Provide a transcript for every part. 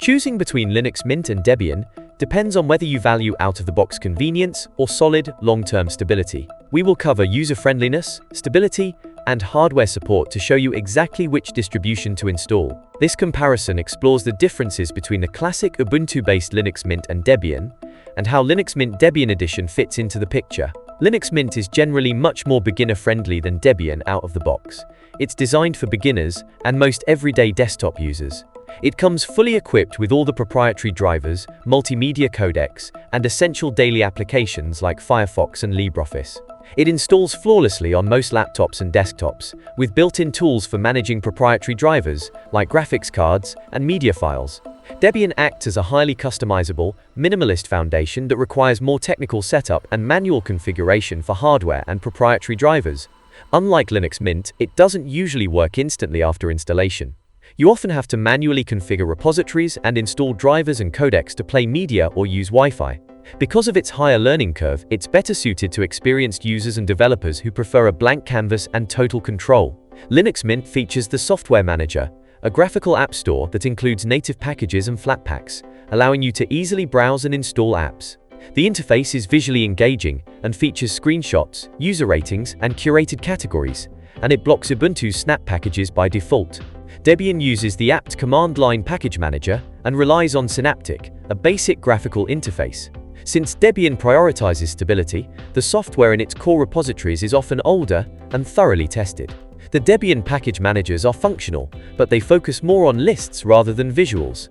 Choosing between Linux Mint and Debian depends on whether you value out-of-the-box convenience or solid, long-term stability. We will cover user-friendliness, stability, and hardware support to show you exactly which distribution to install. This comparison explores the differences between the classic Ubuntu-based Linux Mint and Debian, and how Linux Mint Debian Edition fits into the picture. Linux Mint is generally much more beginner-friendly than Debian out of the box. It's designed for beginners and most everyday desktop users. It comes fully equipped with all the proprietary drivers, multimedia codecs, and essential daily applications like Firefox and LibreOffice. It installs flawlessly on most laptops and desktops, with built-in tools for managing proprietary drivers like graphics cards and media files. Debian acts as a highly customizable, minimalist foundation that requires more technical setup and manual configuration for hardware and proprietary drivers. Unlike Linux Mint, it doesn't usually work instantly after installation. You often have to manually configure repositories and install drivers and codecs to play media or use Wi-Fi. Because of its higher learning curve, it's better suited to experienced users and developers who prefer a blank canvas and total control. Linux Mint features the Software Manager, a graphical app store that includes native packages and Flatpaks, allowing you to easily browse and install apps. The interface is visually engaging and features screenshots, user ratings, and curated categories, and it blocks Ubuntu's snap packages by default. Debian uses the apt command line package manager and relies on Synaptic, a basic graphical interface. Since Debian prioritizes stability, the software in its core repositories is often older and thoroughly tested. The Debian package managers are functional, but they focus more on lists rather than visuals.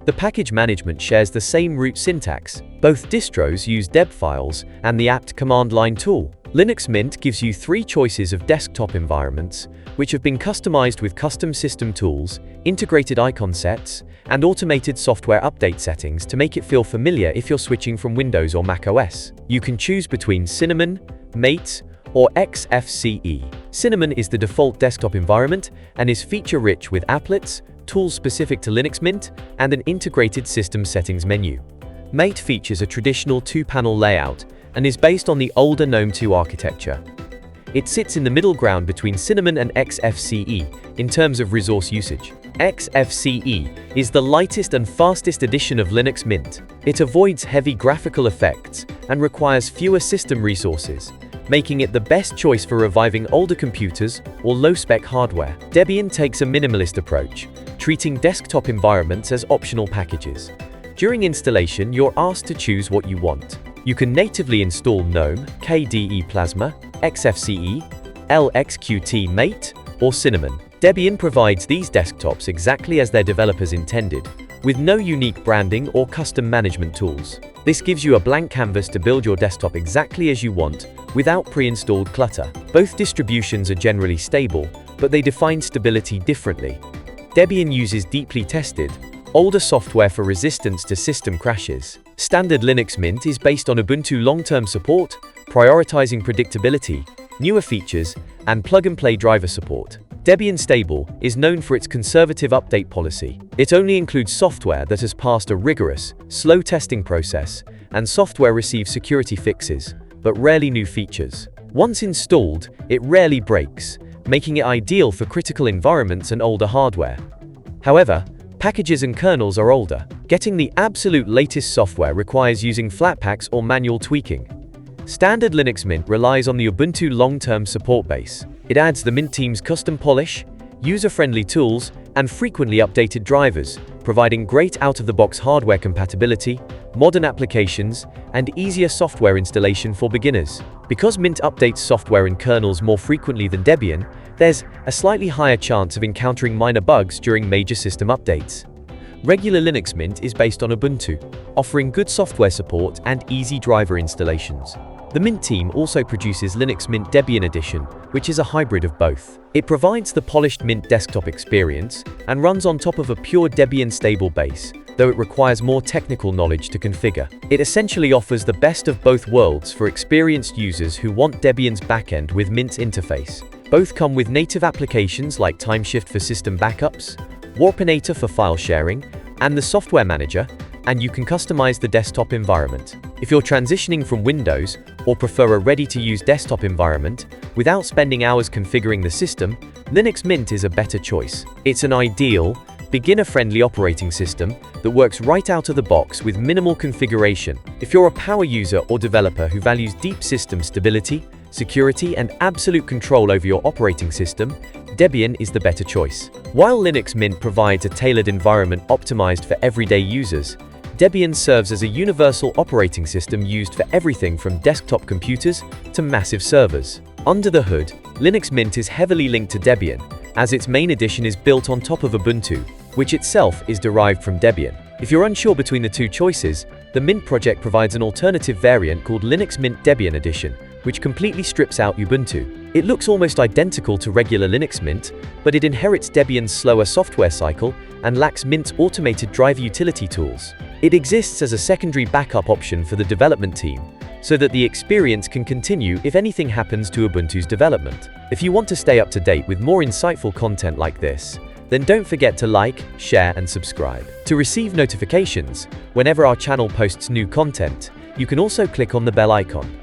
The package management shares the same root syntax. Both distros use deb files and the apt command line tool. Linux Mint gives you 3 choices of desktop environments, which have been customized with custom system tools, integrated icon sets, and automated software update settings to make it feel familiar if you're switching from Windows or Mac OS. You can choose between Cinnamon, Mate, or XFCE. Cinnamon is the default desktop environment and is feature-rich with applets, tools specific to Linux Mint, and an integrated system settings menu. Mate features a traditional 2-panel layout and is based on the older GNOME 2 architecture. It sits in the middle ground between Cinnamon and XFCE in terms of resource usage. XFCE is the lightest and fastest edition of Linux Mint. It avoids heavy graphical effects and requires fewer system resources, making it the best choice for reviving older computers or low-spec hardware. Debian takes a minimalist approach, treating desktop environments as optional packages. During installation, you're asked to choose what you want. You can natively install GNOME, KDE Plasma, XFCE, LXQT Mate, or Cinnamon. Debian provides these desktops exactly as their developers intended, with no unique branding or custom management tools. This gives you a blank canvas to build your desktop exactly as you want, without pre-installed clutter. Both distributions are generally stable, but they define stability differently. Debian uses deeply tested, older software for resistance to system crashes. Standard Linux Mint is based on Ubuntu long-term support, prioritizing predictability, newer features, and plug-and-play driver support. Debian Stable is known for its conservative update policy. It only includes software that has passed a rigorous, slow testing process, and software receives security fixes, but rarely new features. Once installed, it rarely breaks, making it ideal for critical environments and older hardware. However, packages and kernels are older. Getting the absolute latest software requires using Flatpaks or manual tweaking. Standard Linux Mint relies on the Ubuntu long-term support base. It adds the Mint team's custom polish, user-friendly tools, and frequently updated drivers, providing great out-of-the-box hardware compatibility, modern applications, and easier software installation for beginners. Because Mint updates software and kernels more frequently than Debian, there's a slightly higher chance of encountering minor bugs during major system updates. Regular Linux Mint is based on Ubuntu, offering good software support and easy driver installations. The Mint team also produces Linux Mint Debian Edition, which is a hybrid of both. It provides the polished Mint desktop experience and runs on top of a pure Debian stable base, though it requires more technical knowledge to configure. It essentially offers the best of both worlds for experienced users who want Debian's backend with Mint's interface. Both come with native applications like Timeshift for system backups, Warpinator for file sharing, and the Software Manager, and you can customize the desktop environment. If you're transitioning from Windows or prefer a ready-to-use desktop environment without spending hours configuring the system, Linux Mint is a better choice. It's an ideal, beginner-friendly operating system that works right out of the box with minimal configuration. If you're a power user or developer who values deep system stability, security, and absolute control over your operating system, Debian is the better choice. While Linux Mint provides a tailored environment optimized for everyday users, Debian serves as a universal operating system used for everything from desktop computers to massive servers. Under the hood, Linux Mint is heavily linked to Debian, as its main edition is built on top of Ubuntu, which itself is derived from Debian. If you're unsure between the two choices, the Mint project provides an alternative variant called Linux Mint Debian Edition, which completely strips out Ubuntu. It looks almost identical to regular Linux Mint, but it inherits Debian's slower software cycle and lacks Mint's automated driver utility tools. It exists as a secondary backup option for the development team, so that the experience can continue if anything happens to Ubuntu's development. If you want to stay up to date with more insightful content like this, then don't forget to like, share, and subscribe. To receive notifications whenever our channel posts new content, you can also click on the bell icon.